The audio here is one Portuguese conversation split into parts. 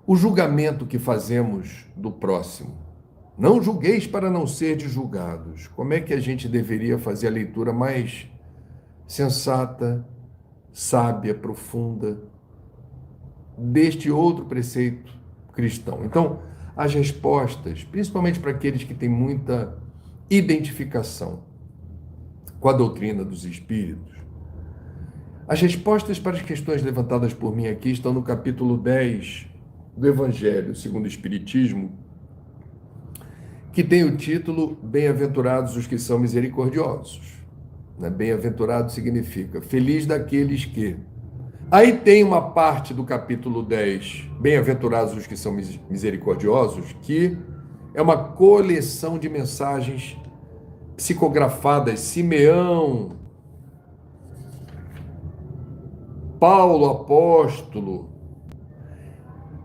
o julgamento que fazemos do próximo. Não julgueis para não serdes julgados. Como é que a gente deveria fazer a leitura mais sensata, sábia, profunda deste outro preceito cristão? Então, as respostas, principalmente para aqueles que têm muita identificação com a doutrina dos espíritos, as respostas para as questões levantadas por mim aqui estão no capítulo 10 do Evangelho segundo o Espiritismo, que tem o título Bem-aventurados os que são misericordiosos. Bem-aventurado significa feliz daqueles que... Aí tem uma parte do capítulo 10, Bem-aventurados os que são misericordiosos, que é uma coleção de mensagens psicografadas. Simeão, Paulo apóstolo,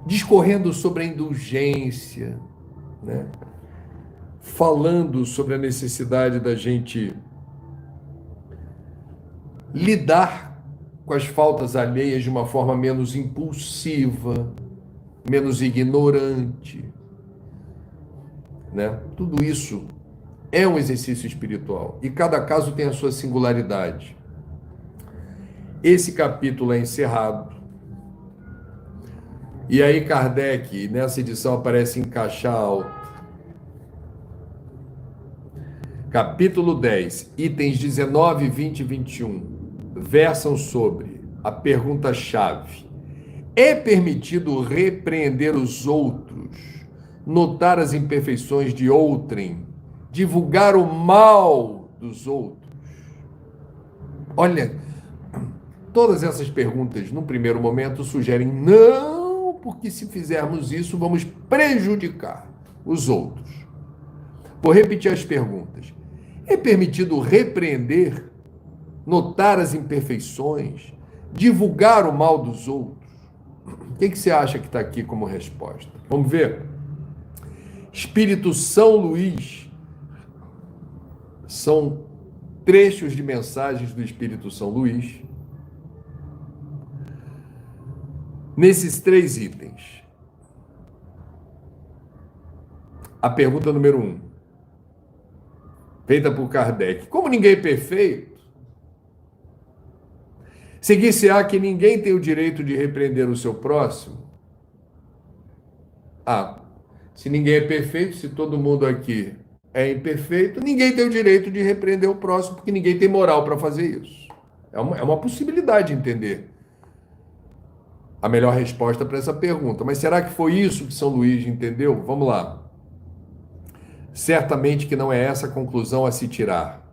discorrendo sobre a indulgência, né? Falando sobre a necessidade da gente lidar com as faltas alheias de uma forma menos impulsiva, menos ignorante, né? Tudo isso é um exercício espiritual e cada caso tem a sua singularidade. Esse capítulo é encerrado e aí Kardec, nessa edição, aparece em caixa alta. Capítulo 10, itens 19, 20 e 21, versam sobre a pergunta-chave: é permitido repreender os outros, notar as imperfeições de outrem, divulgar o mal dos outros? Olha, todas essas perguntas, no primeiro momento, sugerem não, porque se fizermos isso, vamos prejudicar os outros. Vou repetir as perguntas. É permitido repreender, notar as imperfeições, divulgar o mal dos outros? O que você acha que está aqui como resposta? Vamos ver. Espírito São Luís. São trechos de mensagens do Espírito São Luís. Nesses 3 itens. A pergunta número 1. Feita por Kardec. Como ninguém é perfeito, seguir-se-á que ninguém tem o direito de repreender o seu próximo? Se ninguém é perfeito, se todo mundo aqui é imperfeito, ninguém tem o direito de repreender o próximo, porque ninguém tem moral para fazer isso. É uma possibilidade de entender a melhor resposta para essa pergunta. Mas será que foi isso que São Luís entendeu? Vamos lá. Certamente que não é essa a conclusão a se tirar,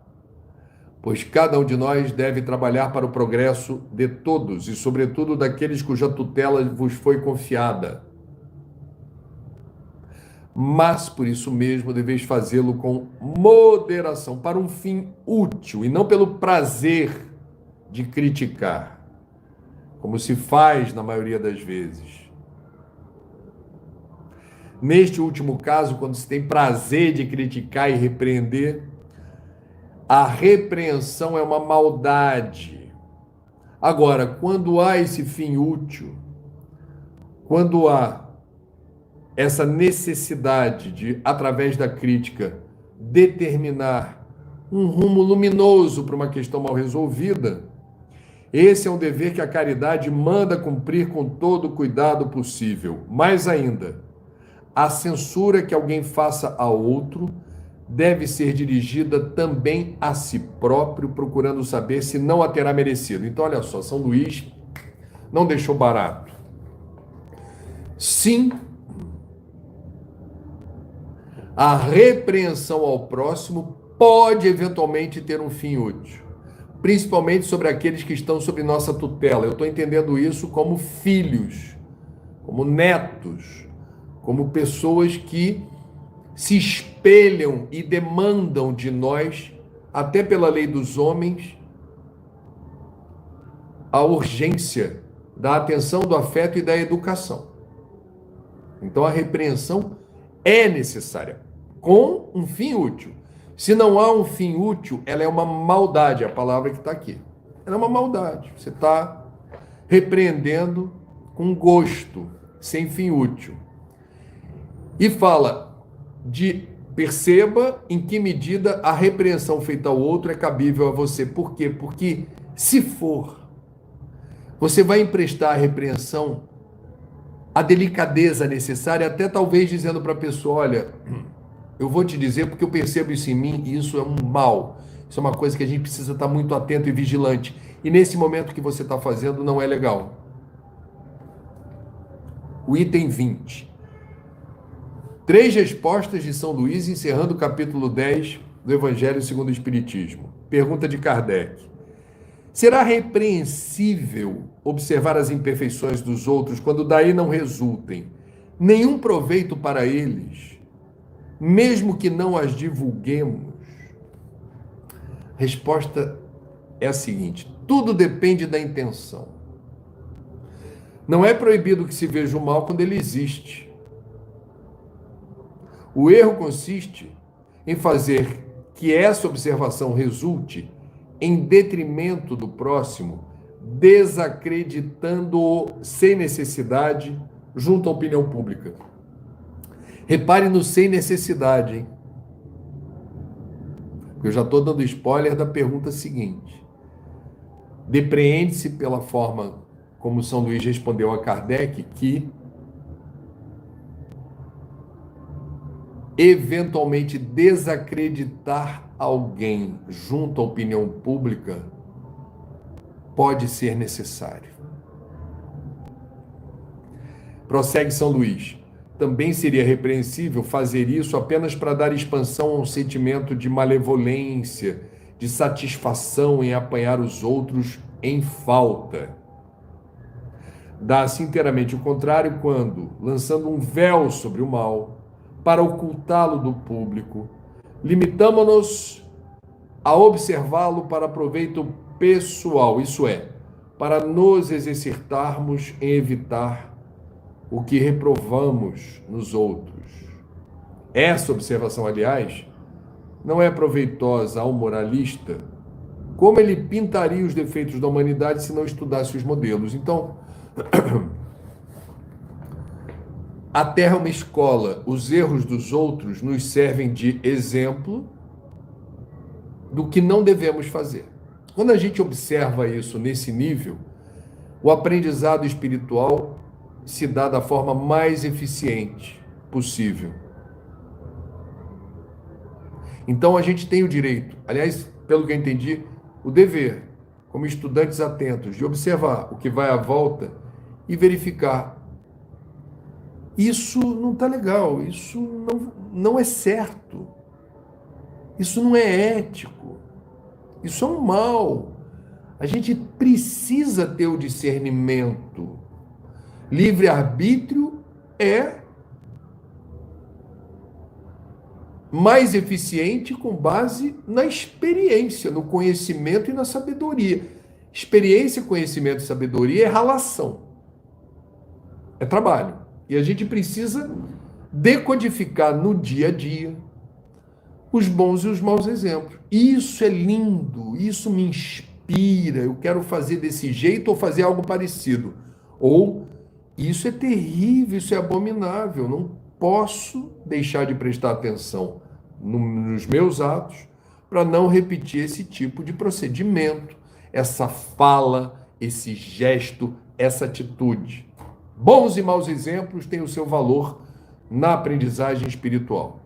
pois cada um de nós deve trabalhar para o progresso de todos e, sobretudo, daqueles cuja tutela vos foi confiada. Mas, por isso mesmo, deveis fazê-lo com moderação, para um fim útil, e não pelo prazer de criticar, como se faz na maioria das vezes. Neste último caso, quando se tem prazer de criticar e repreender, a repreensão é uma maldade. Agora, quando há esse fim útil, quando há essa necessidade de, através da crítica, determinar um rumo luminoso para uma questão mal resolvida, esse é um dever que a caridade manda cumprir com todo o cuidado possível. Mais ainda, a censura que alguém faça a outro deve ser dirigida também a si próprio, procurando saber se não a terá merecido. Então, olha só, São Luís não deixou barato. Sim, a repreensão ao próximo pode eventualmente ter um fim útil, principalmente sobre aqueles que estão sob nossa tutela. Eu estou entendendo isso como filhos, como netos, como pessoas que se espelham e demandam de nós, até pela lei dos homens, a urgência da atenção, do afeto e da educação. Então a repreensão é necessária, com um fim útil. Se não há um fim útil, ela é uma maldade, a palavra que está aqui. Ela é uma maldade. Você está repreendendo com gosto, sem fim útil. E fala de perceba em que medida a repreensão feita ao outro é cabível a você. Por quê? Porque se for, você vai emprestar a repreensão a delicadeza necessária, até talvez dizendo para a pessoa, olha, eu vou te dizer porque eu percebo isso em mim e isso é um mal. Isso é uma coisa que a gente precisa estar muito atento e vigilante. E nesse momento que você está fazendo não é legal. O item 20. 3 respostas de São Luís, encerrando o capítulo 10 do Evangelho segundo o Espiritismo. Pergunta de Kardec. Será repreensível observar as imperfeições dos outros quando daí não resultem nenhum proveito para eles, mesmo que não as divulguemos? Resposta é a seguinte: tudo depende da intenção. Não é proibido que se veja o mal quando ele existe. O erro consiste em fazer que essa observação resulte em detrimento do próximo, desacreditando-o sem necessidade junto à opinião pública. Repare no sem necessidade, hein? Eu já estou dando spoiler da pergunta seguinte. Depreende-se pela forma como São Luís respondeu a Kardec que eventualmente desacreditar alguém junto à opinião pública pode ser necessário. Prossegue São Luís. Também seria repreensível fazer isso apenas para dar expansão a um sentimento de malevolência, de satisfação em apanhar os outros em falta. Dá-se inteiramente o contrário quando, lançando um véu sobre o mal, para ocultá-lo do público, limitamo-nos a observá-lo para proveito pessoal, isso é, para nos exercitarmos em evitar o que reprovamos nos outros. Essa observação, aliás, não é proveitosa ao moralista, como ele pintaria os defeitos da humanidade se não estudasse os modelos. Então, a Terra é uma escola, os erros dos outros nos servem de exemplo do que não devemos fazer. Quando a gente observa isso nesse nível, o aprendizado espiritual se dá da forma mais eficiente possível. Então a gente tem o direito, aliás, pelo que eu entendi, o dever, como estudantes atentos, de observar o que vai à volta e verificar. Isso não está legal, isso não é certo, isso não é ético, isso é um mal. A gente precisa ter o discernimento. Livre-arbítrio é mais eficiente com base na experiência, no conhecimento e na sabedoria. Experiência, conhecimento e sabedoria é relação, é trabalho. E a gente precisa decodificar no dia a dia os bons e os maus exemplos. Isso é lindo, isso me inspira, eu quero fazer desse jeito ou fazer algo parecido. Ou, isso é terrível, isso é abominável, não posso deixar de prestar atenção nos meus atos para não repetir esse tipo de procedimento, essa fala, esse gesto, essa atitude. Bons e maus exemplos têm o seu valor na aprendizagem espiritual.